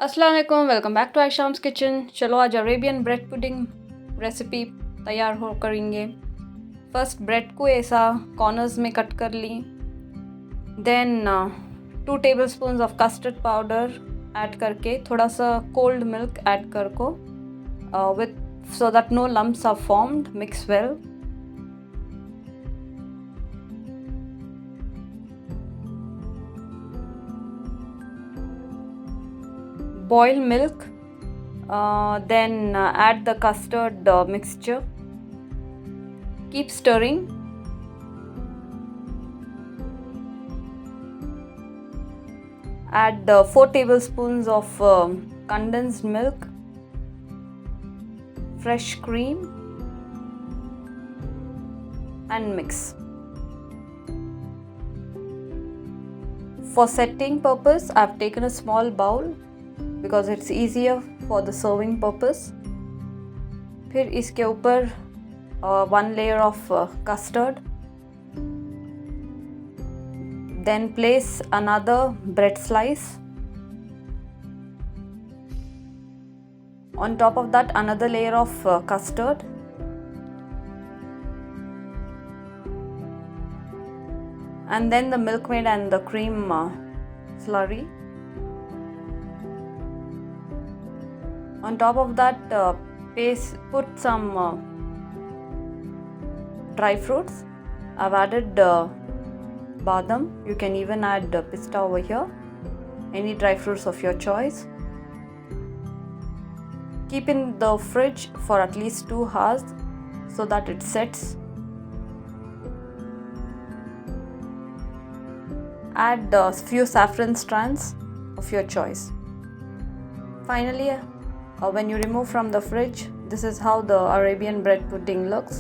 अस्सलाम वालेकुम, welcome back to आयशाम्स kitchen. चलो आज अरेबियन ब्रेड पुडिंग रेसिपी तैयार हो करेंगे। फर्स्ट ब्रेड को ऐसा कॉर्नर्स में कट कर ली। Then 2 tablespoon of custard powder add करके थोड़ा सा कोल्ड मिल्क ऐड कर को with so that no lumps are formed. Mix well. Boil milk, then add the custard mixture. Keep stirring. Add 4 tablespoons of condensed milk, fresh cream, and mix. For setting purpose, I have taken a small bowl because it's easier for the serving purpose. फिर इसके ऊपर 1 layer of custard. Then place another bread slice. On top of that, another layer of custard. And then the milkmaid and the cream slurry. On top of that, put some dry fruits. I've added badam. You can even add pista over here. Any dry fruits of your choice. Keep in the fridge for at least 2 hours so that it sets. Add a few saffron strands of your choice. Finally, when you remove from the fridge, this is how the Arabian bread pudding looks.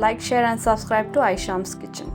Like, share and subscribe to Aisham's Kitchen.